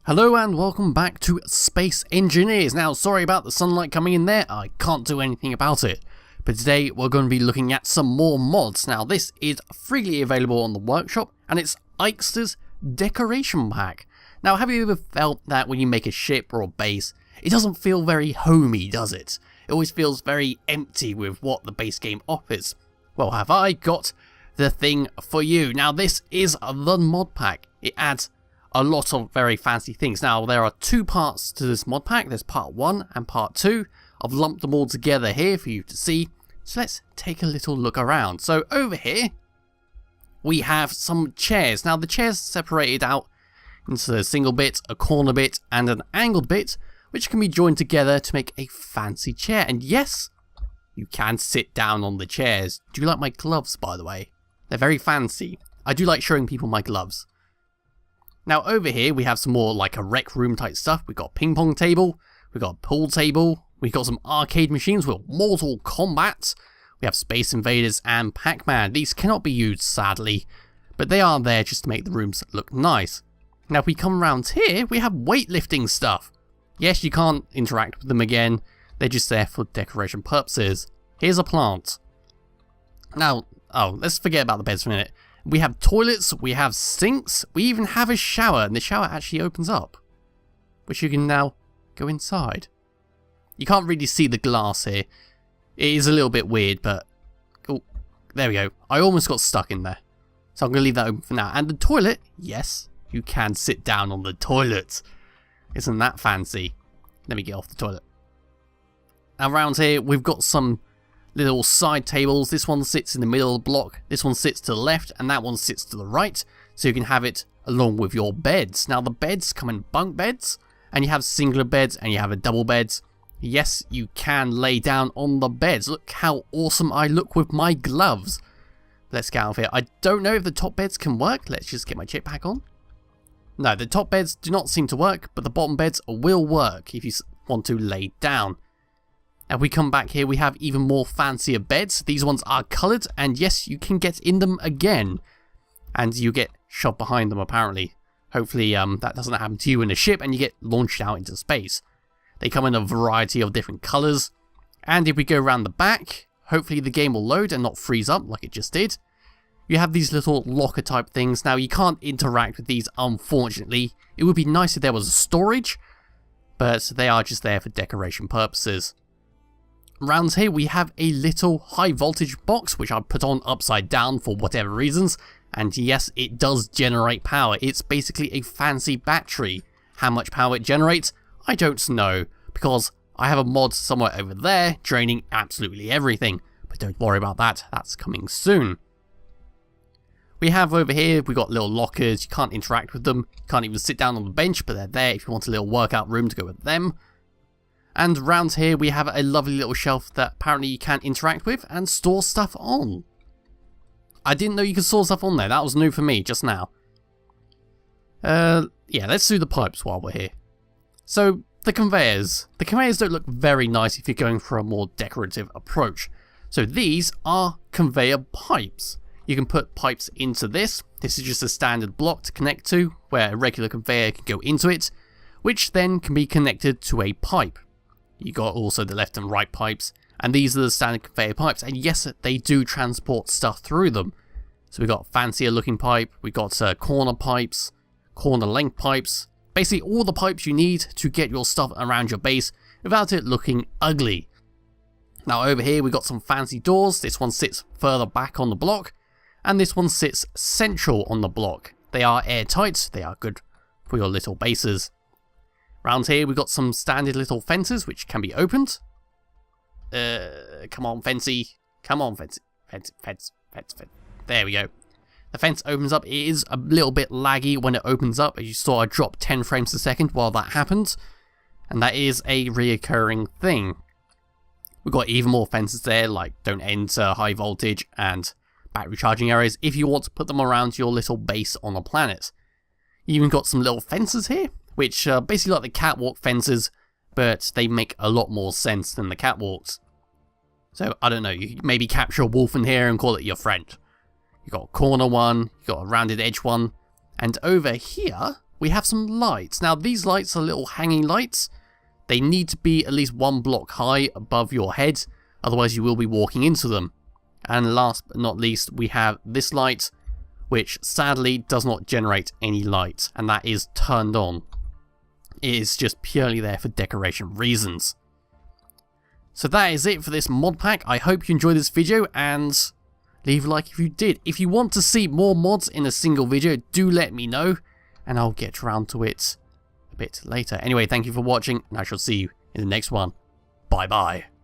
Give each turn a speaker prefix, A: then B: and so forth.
A: Hello and welcome back to Space Engineers. Now, sorry about the sunlight coming in there, I can't do anything about it. But today we're going to be looking at some more mods. Now, this is freely available on the workshop, and it's Eikesters Decoration Pack. Now, have you ever felt that when you make a ship or a base, it doesn't feel very homey, does it? It always feels very empty with what the base game offers. Well, have I got the thing for you. Now, this is the mod pack. It adds a lot of very fancy things. Now, there are two parts to this mod pack. There's part 1 and part 2. I've lumped them all together here for you to see. So let's take a little look around. So over here, we have some chairs. Now, the chairs are separated out into a single bit, a corner bit, and an angled bit, which can be joined together to make a fancy chair. And yes, you can sit down on the chairs. Do you like my gloves, by the way? They're very fancy. I do like showing people my gloves. Now over here we have some more like a rec room type stuff. We've got a ping-pong table, we've got a pool table, we've got some arcade machines with Mortal Kombat, we have Space Invaders and Pac-Man. These cannot be used sadly, but they are there just to make the rooms look nice. Now if we come around here, we have weightlifting stuff. Yes, you can't interact with them again, they're just there for decoration purposes. Here's a plant. Now, let's forget about the beds for a minute. We have toilets, we have sinks, we even have a shower, and the shower actually opens up, which you can now go inside. You can't really see the glass here. It is a little bit weird, but oh, there we go. I almost got stuck in there, so I'm going to leave that open for now. And the toilet, yes, you can sit down on the toilet. Isn't that fancy? Let me get off the toilet. Around here, we've got some little side tables. This one sits in the middle of the block, this one sits to the left, and that one sits to the right, so you can have it along with your beds. Now the beds come in bunk beds, and you have singular beds and you have a double beds. Yes, you can lay down on the beds. Look how awesome I look with my gloves. Let's get out of here. I don't know if the top beds can work. Let's just get my jetpack on. No, the top beds do not seem to work, but the bottom beds will work if you want to lay down. And we come back here, we have even more fancier beds. These ones are coloured, and yes, you can get in them again. And you get shoved behind them, apparently. Hopefully that doesn't happen to you in a ship and you get launched out into space. They come in a variety of different colours. And if we go around the back, hopefully the game will load and not freeze up like it just did. You have these little locker type things. Now, you can't interact with these, unfortunately. It would be nice if there was a storage, but they are just there for decoration purposes. Around here we have a little high voltage box which I put on upside down for whatever reasons, and yes, it does generate power. It's basically a fancy battery. How much power it generates, I don't know, because I have a mod somewhere over there draining absolutely everything, but don't worry about that, that's coming soon. We have over here, we've got little lockers. You can't interact with them, you can't even sit down on the bench, but they're there if you want a little workout room to go with them. And around here we have a lovely little shelf that apparently you can interact with and store stuff on. I didn't know you could store stuff on there, that was new for me just now. Yeah, let's do the pipes while we're here. So, the conveyors. The conveyors don't look very nice if you're going for a more decorative approach. So these are conveyor pipes. You can put pipes into this. This is just a standard block to connect to, where a regular conveyor can go into it, which then can be connected to a pipe. You got also the left and right pipes, and these are the standard conveyor pipes, and yes, they do transport stuff through them. So we got fancier looking pipe, we got corner pipes, corner length pipes, basically all the pipes you need to get your stuff around your base without it looking ugly. Now over here we got some fancy doors. This one sits further back on the block, and this one sits central on the block. They are airtight, they are good for your little bases. Around here we've got some standard little fences which can be opened. Come on, Fancy. Come on, Fancy. Fence. There we go. The fence opens up. It is a little bit laggy when it opens up. As you saw, I dropped 10 frames a second while that happened. And that is a reoccurring thing. We've got even more fences there, like don't enter, high voltage, and battery charging areas if you want to put them around your little base on a planet. You even got some little fences here, which are basically like the catwalk fences, but they make a lot more sense than the catwalks. So, I don't know, you maybe capture a wolf in here and call it your friend. You got a corner one, you got a rounded edge one, and over here, we have some lights. Now these lights are little hanging lights. They need to be at least 1 block high above your head, otherwise you will be walking into them. And last but not least, we have this light, which sadly does not generate any light, and that is turned on. It is just purely there for decoration reasons. So that is it for this mod pack. I hope you enjoyed this video, and leave a like if you did. If you want to see more mods in a single video, do let me know, and I'll get around to it a bit later. Anyway, thank you for watching, and I shall see you in the next one. Bye bye.